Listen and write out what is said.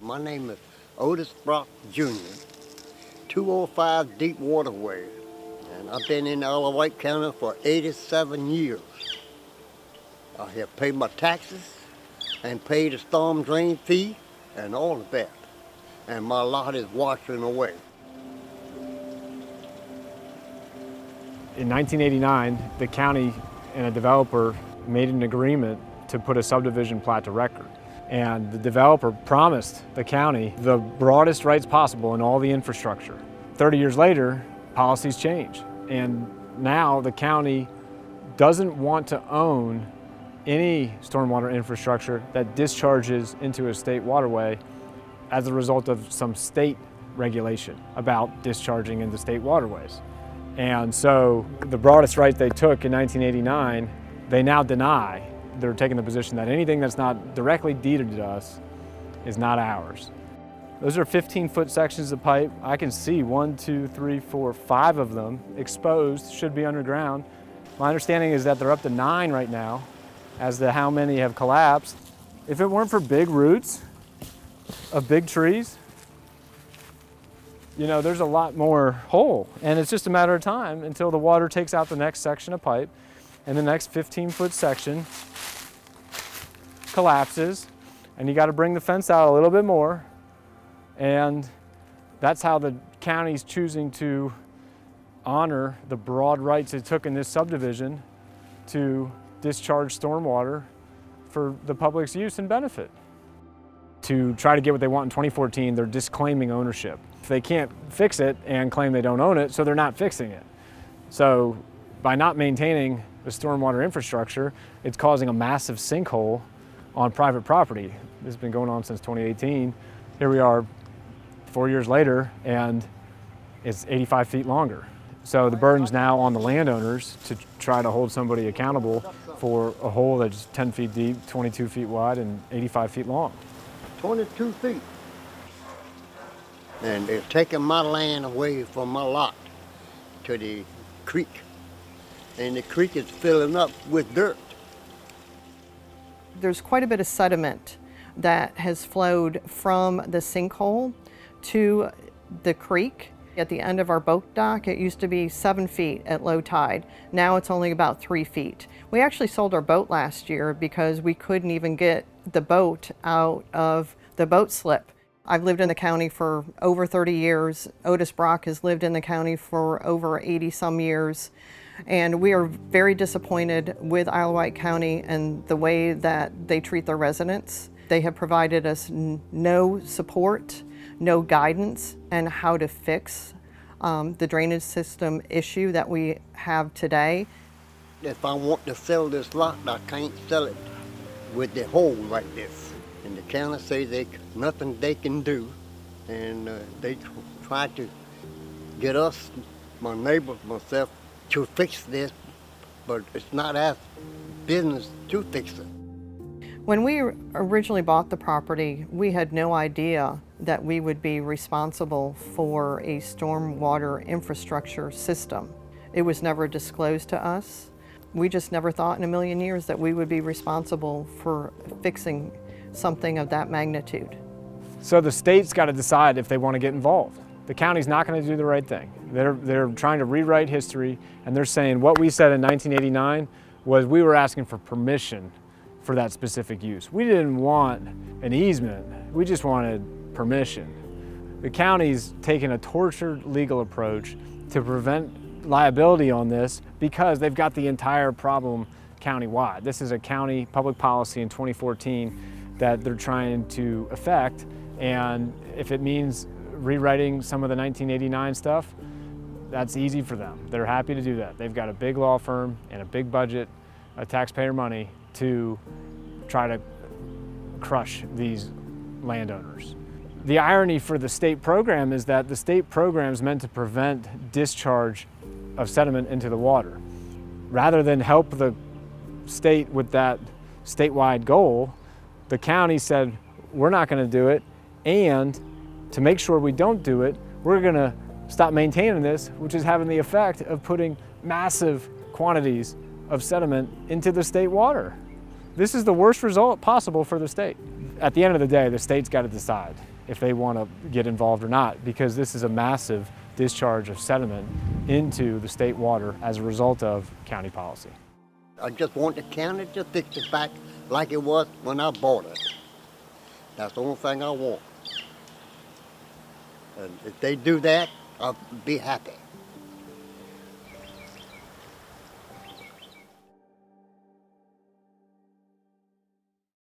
My name is Otis Brock Jr., 205 Deep Waterway, and I've been in Isle of Wight County for 87 years. I have paid my taxes and paid the storm drain fee and all of that, and my lot is washing away. In 1989, the county and a developer made an agreement to put a subdivision plat to record. And the developer promised the county the broadest rights possible in all the infrastructure. 30 years later, policies change. And now the county doesn't want to own any stormwater infrastructure that discharges into a state waterway as a result of some state regulation about discharging into state waterways. And so the broadest right they took in 1989, they now deny. They're taking the position that anything that's not directly deeded to us is not ours. Those are 15-foot sections of pipe. I can see 1, 2, 3, 4, 5 of them exposed, should be underground. My understanding is that they're up to 9 right now as to how many have collapsed. If it weren't for big roots of big trees, you know, there's a lot more hole, and it's just a matter of time until the water takes out the next section of pipe and the next 15-foot section collapses, and you got to bring the fence out a little bit more. And that's how the county's choosing to honor the broad rights it took in this subdivision to discharge stormwater for the public's use and benefit. To try to get what they want in 2014, they're disclaiming ownership. They can't fix it and claim they don't own it, so they're not fixing it. So by not maintaining the stormwater infrastructure, it's causing a massive sinkhole on private property. This has been going on since 2018. Here we are 4 years later, and it's 85 feet longer. So the burden's now on the landowners to try to hold somebody accountable for a hole that's 10 feet deep, 22 feet wide, and 85 feet long. 22 feet. And they're taking my land away from my lot to the creek. And the creek is filling up with dirt. There's quite a bit of sediment that has flowed from the sinkhole to the creek. At the end of our boat dock, it used to be 7 feet at low tide. Now it's only about 3 feet. We actually sold our boat last year because we couldn't even get the boat out of the boat slip. I've lived in the county for over 30 years. Otis Brock has lived in the county for over 80 some years. And we are very disappointed with Isle of Wight County and the way that they treat their residents. They have provided us no support, no guidance on how to fix the drainage system issue that we have today. If I want to sell this lot, I can't sell it with the hole like this. And the county say nothing they can do, and they try to get us, my neighbors, myself, to fix this, but it's not our business to fix it. When we originally bought the property, we had no idea that we would be responsible for a stormwater infrastructure system. It was never disclosed to us. We just never thought in a million years that we would be responsible for fixing something of that magnitude. So the state's got to decide if they want to get involved. The county's not going to do the right thing. They're trying to rewrite history, and they're saying what we said in 1989 was we were asking for permission for that specific use. We didn't want an easement, we just wanted permission. The county's taken a tortured legal approach to prevent liability on this because they've got the entire problem countywide. This is a county public policy in 2014 that they're trying to affect, and if it means rewriting some of the 1989 stuff, that's easy for them. They're happy to do that. They've got a big law firm and a big budget of taxpayer money to try to crush these landowners. The irony for the state program is that the state program is meant to prevent discharge of sediment into the water. Rather than help the state with that statewide goal, the county said, we're not going to do it, and to make sure we don't do it, we're going to stop maintaining this, which is having the effect of putting massive quantities of sediment into the state water. This is the worst result possible for the state. At the end of the day, the state's got to decide. if they want to get involved or not, because this is a massive discharge of sediment into the state water as a result of county policy. I just want the county to fix it back like it was when I bought it. That's the only thing I want. And if they do that, I'll be happy.